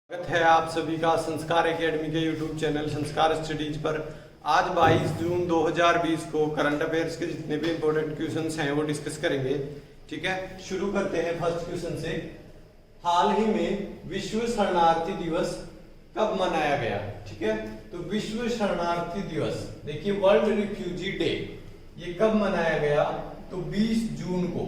स्वागत है आप सभी का संस्कार एकेडमी के यूट्यूब चैनल संस्कार स्टडीज पर। आज 22 जून 2020 को करंट अफेयर्स के जितने भी इंपॉर्टेंट क्वेश्चंस हैं वो डिस्कस करेंगे। ठीक है, शुरू करते हैं फर्स्ट क्वेश्चन से। हाल ही में विश्व शरणार्थी दिवस कब मनाया गया? ठीक है, तो विश्व शरणार्थी दिवस देखिए वर्ल्ड रिफ्यूजी डे, ये कब मनाया गया? तो 20 जून को।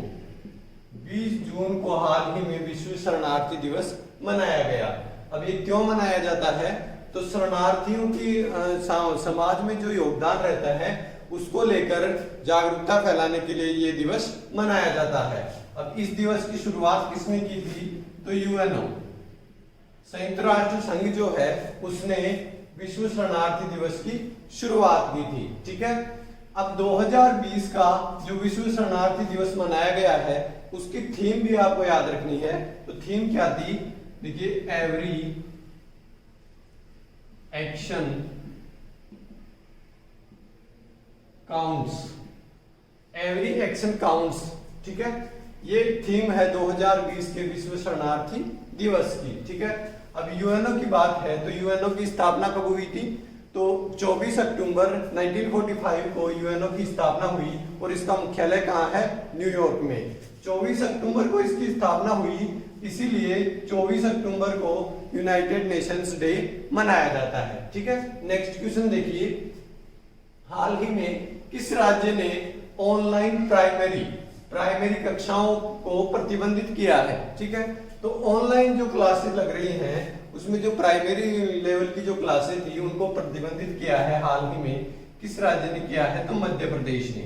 20 जून को हाल ही में विश्व शरणार्थी दिवस मनाया गया। अब ये क्यों मनाया जाता है? तो शरणार्थियों की समाज में जो योगदान रहता है उसको लेकर जागरूकता फैलाने के लिए ये दिवस मनाया जाता है। अब इस दिवस की शुरुआत किसने की थी? तो यूएनओ, संयुक्त राष्ट्र संघ जो है उसने विश्व शरणार्थी दिवस की शुरुआत की थी। ठीक है, अब 2020 का जो विश्व शरणार्थी दिवस मनाया गया है उसकी थीम भी आपको याद रखनी है। तो थीम क्या थी? देखिए, every action counts, every action counts. ठीक है, ये थीम है 2020 के विश्व शरणार्थी दिवस की। ठीक है, अब यूएनओ की बात है तो यूएनओ की स्थापना कब हुई थी? तो 24 अक्टूबर 1945 को यूएनओ की स्थापना हुई और इसका मुख्यालय कहाँ है? न्यूयॉर्क में। 24 अक्टूबर को इसकी स्थापना हुई, इसीलिए 24 अक्टूबर को यूनाइटेड नेशंस डे मनाया जाता है। ठीक है, नेक्स्ट क्वेश्चन देखिए। हाल ही में किस राज्य ने ऑनलाइन प्राइमरी कक्षाओं को प्रतिबंधित किया है? ठीक है, तो ऑनलाइन जो क्लासेस लग रही हैं उसमें जो प्राइमरी लेवल की जो क्लासेस थी उनको प्रतिबंधित किया है हाल ही में। किस राज्य ने किया है? तो मध्य प्रदेश ने।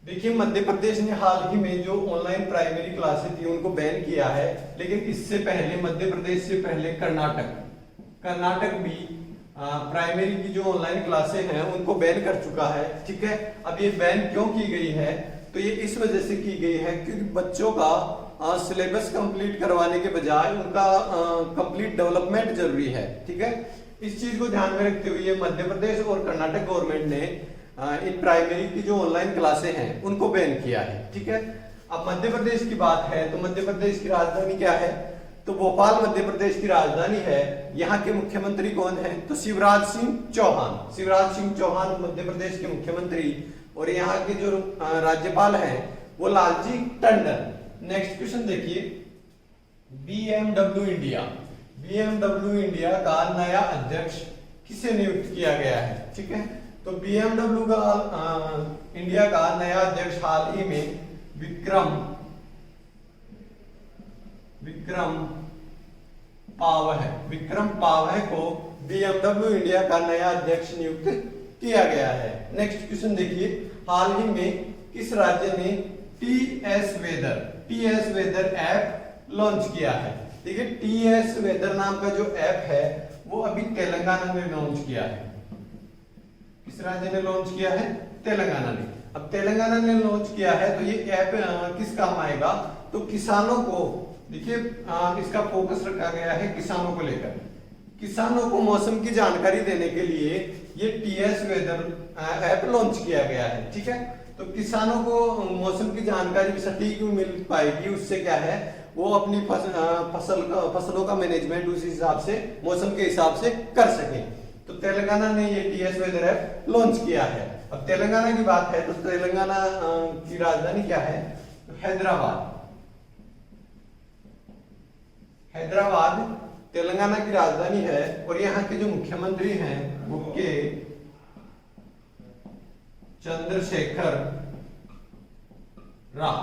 देखिए, मध्य प्रदेश ने हाल ही में जो ऑनलाइन प्राइमरी क्लासेस थी उनको बैन किया है, लेकिन इससे पहले मध्य प्रदेश से पहले कर्नाटक भी प्राइमरी की जो ऑनलाइन क्लासेस हैं उनको बैन कर चुका है। ठीक है, अब ये बैन क्यों की गई है? तो ये इस वजह से की गई है क्योंकि बच्चों का सिलेबस कंप्लीट करवाने के बजाय उनका कंप्लीट डेवलपमेंट जरूरी है। ठीक है, इस चीज को ध्यान में रखते हुए मध्य प्रदेश और कर्नाटक गवर्नमेंट ने इन प्राइमरी की जो ऑनलाइन क्लासेस हैं उनको बैन किया है। ठीक है, अब मध्य प्रदेश की बात है तो मध्य प्रदेश की राजधानी क्या है? तो भोपाल मध्य प्रदेश की राजधानी है। यहाँ के मुख्यमंत्री कौन है? तो शिवराज सिंह चौहान मध्य प्रदेश के मुख्यमंत्री, और यहाँ के जो राज्यपाल हैं वो लालजी टंडन। नेक्स्ट क्वेश्चन देखिए। BMW इंडिया का नया अध्यक्ष किसे नियुक्त किया गया है? ठीक है, तो BMW का इंडिया का नया अध्यक्ष हाल ही में विक्रम पाव को BMW इंडिया का नया अध्यक्ष नियुक्त किया गया है। नेक्स्ट क्वेश्चन देखिए। हाल ही में किस राज्य ने TS वेदर ऐप लॉन्च किया है? देखिए, TS वेदर नाम का जो ऐप है वो अभी तेलंगाना ने लॉन्च किया है। किस राज्य ने लॉन्च किया है? तेलंगाना ने। अब तेलंगाना ने लॉन्च किया है तो ये ऐप किस काम आएगा? तो किसानों को, देखिए इसका फोकस रखा गया है किसानों को लेकर। किसानों को मौसम की जानकारी देने के लिए ये TS वेदर ऐप लॉन्च किया गया है। ठीक है, तो किसानों को मौसम की जानकारी सटीक मिल पाएगी, उससे क्या है वो अपनी फसलों का मैनेजमेंट उस हिसाब से मौसम के हिसाब से कर सके। तो तेलंगाना ने ये TS वेदर ऐप लॉन्च किया है। अब तेलंगाना की बात है तो तेलंगाना की राजधानी क्या है? तो हैदराबाद तेलंगाना की राजधानी है, और यहाँ के जो मुख्यमंत्री हैं वो के चंद्रशेखर राव।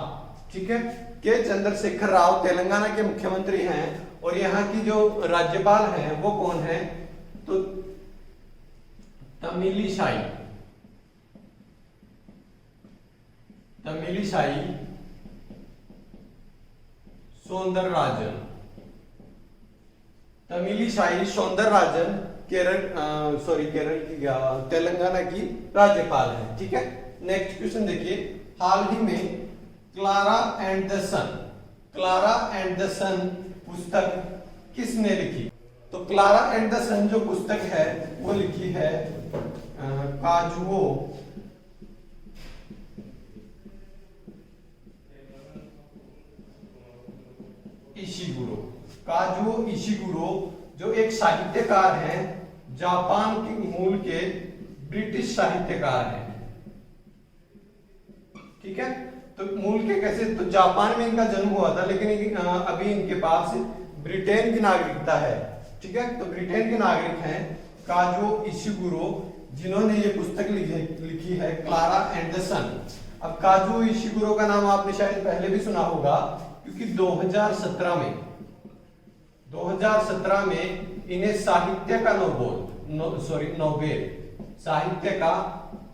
ठीक है, के चंद्रशेखर राव तेलंगाना के मुख्यमंत्री हैं, और यहाँ की जो राज्यपाल हैं वो कौन है? तो तमिलिसाई सौंदरराजन केरल की तेलंगाना की राज्यपाल है। ठीक है, नेक्स्ट क्वेश्चन देखिए। हाल ही में क्लारा एंड द सन पुस्तक किसने लिखी? तो क्लारा एंड द सन जो पुस्तक है वो लिखी है काजुओ इशिगुरो। काजुओ इशिगुरो जो एक साहित्यकार हैं, जापान के मूल के ब्रिटिश साहित्यकार हैं। ठीक है, तो मूल के कैसे, तो जापान में इनका जन्म हुआ था, लेकिन अभी इनके पास ब्रिटेन की नागरिकता है। ठीक है, तो ब्रिटेन के नागरिक हैं काजुओ इशिगुरो, जिन्होंने ये पुस्तक लिखी है क्लारा एंड द सन। अब काजुओ इशिगुरो का नाम आपने शायद पहले भी सुना होगा, क्योंकि 2017 में इन्हें साहित्य का नोबेल साहित्य का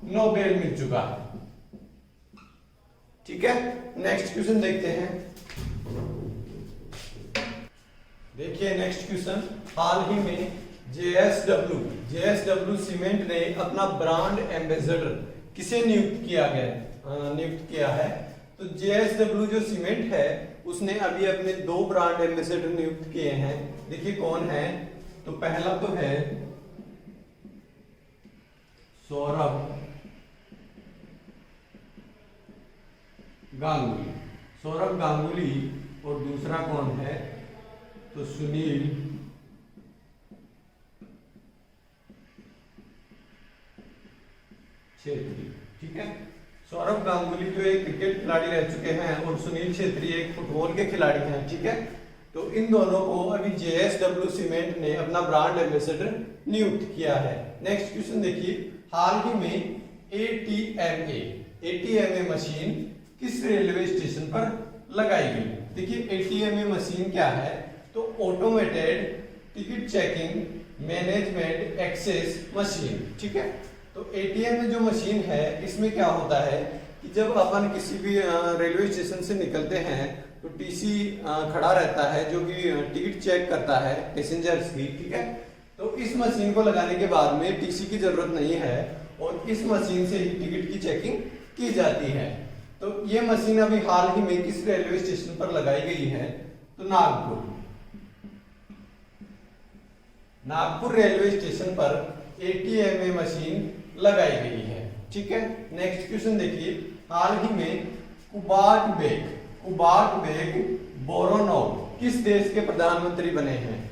नोबेल मिल चुका है। ठीक है, नेक्स्ट क्वेश्चन देखते हैं। देखिए नेक्स्ट क्वेश्चन, हाल ही में जेएसडब्ल्यू सीमेंट ने अपना ब्रांड एम्बेसडर किसे नियुक्त किया है। तो जेएसडब्ल्यू जो सीमेंट है उसने अभी अपने 2 ब्रांड एम्बेसडर नियुक्त किए हैं। देखिए कौन है, तो पहला तो है सौरभ गांगुली और दूसरा कौन है, तो सुनील छेत्री। ठीक है, सौरभ गांगुली जो एक क्रिकेट खिलाड़ी रह चुके हैं और सुनील छेत्री एक फुटबॉल के खिलाड़ी हैं। ठीक है, तो इन दोनों को अभी जेएसडब्ल्यू सीमेंट ने अपना ब्रांड एम्बेसडर नियुक्त किया है। नेक्स्ट क्वेश्चन देखिए, हाल ही में एटीएमए मशीन किस रेलवे स्टेशन पर लगाई गई। देखिए एटीएमए मशीन क्या है, तो automated ticket checking management access machine. ठीक है, तो एटीएम में जो मशीन है इसमें क्या होता है कि जब अपन किसी भी रेलवे स्टेशन से निकलते हैं तो टीसी खड़ा रहता है जो कि टिकट चेक करता है पैसेंजर्स की। ठीक है, तो इस मशीन को लगाने के बाद में टीसी की जरूरत नहीं है और इस मशीन से ही टिकट की चेकिंग की जाती है। तो ये मशीन अभी हाल ही में किस रेलवे स्टेशन पर लगाई गई है, तो नागपुर रेलवे स्टेशन पर एटीएमए मशीन लगाई गई है। ठीक है, नेक्स्ट क्वेश्चन देखिए, हाल ही में कुबाटबेक बोरोनोव किस देश के प्रधानमंत्री बने हैं।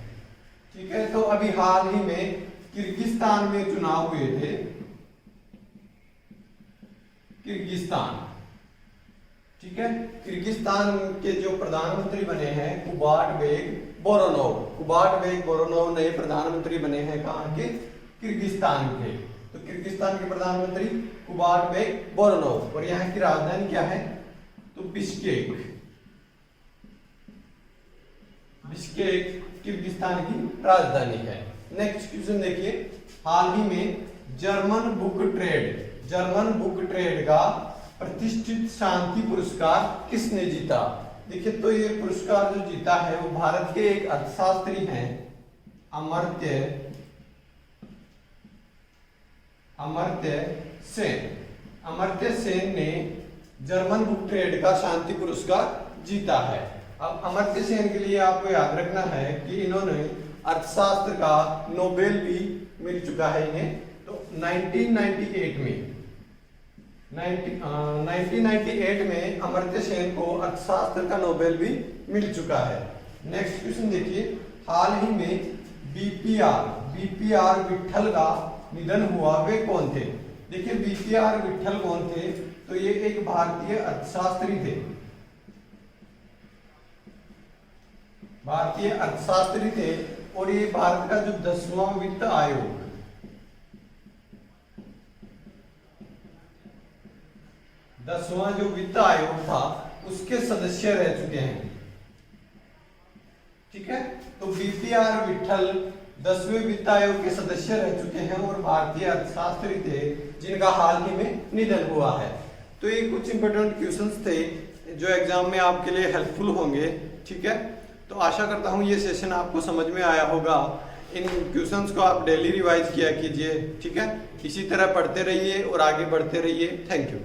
ठीक है, तो अभी हाल ही में किर्गिस्तान में चुनाव हुए थे। ठीक है, किर्गिस्तान के जो प्रधानमंत्री बने हैं कुबाटबेक बोरोनोव नए प्रधानमंत्री बने हैं कहां के, किर्गिस्तान के। तो किर्गिस्तान के प्रधानमंत्री कुबाटबेक बोरोनोव, और यहाँ की राजधानी क्या है, तो बिश्केक किर्गिस्तान की राजधानी है। नेक्स्ट क्वेश्चन देखिए, हाल ही में जर्मन बुक ट्रेड का प्रतिष्ठित शांति पुरस्कार किसने जीता। देखिए तो ये पुरस्कार जो जीता है वो भारत के एक अर्थशास्त्री हैं अमर्त्य सेन ने जर्मन बुक ट्रेड का शांति पुरस्कार जीता है। अब अमर्त्य सेन के लिए आपको याद रखना है कि इन्होंने अर्थशास्त्र का नोबेल भी मिल चुका है इन्हें। तो 1998 में अमर्त्य सेन को अर्थशास्त्र का नोबेल भी मिल चुका है। नेक्स्ट क्वेश्चन देखिए, हाल ही में बीपीआर विट्ठल का निधन हुआ, वे कौन थे। देखिए बीपीआर विट्ठल कौन थे, तो ये एक भारतीय अर्थशास्त्री थे और ये भारत का जो 10वां वित्त आयोग 10वां जो वित्त आयोग था उसके सदस्य रह चुके हैं। ठीक है, तो बीपीआर विट्ठल 10वें वित्त आयोग के सदस्य रह चुके हैं और भारतीय अर्थशास्त्री थे जिनका हाल ही में निधन हुआ है। तो ये कुछ इंपॉर्टेंट क्वेश्चंस थे जो एग्जाम में आपके लिए हेल्पफुल होंगे। ठीक है, तो आशा करता हूँ ये सेशन आपको समझ में आया होगा। इन क्वेश्चंस को आप डेली रिवाइज किया कीजिए। ठीक है, इसी तरह पढ़ते रहिए और आगे बढ़ते रहिए। Thank you.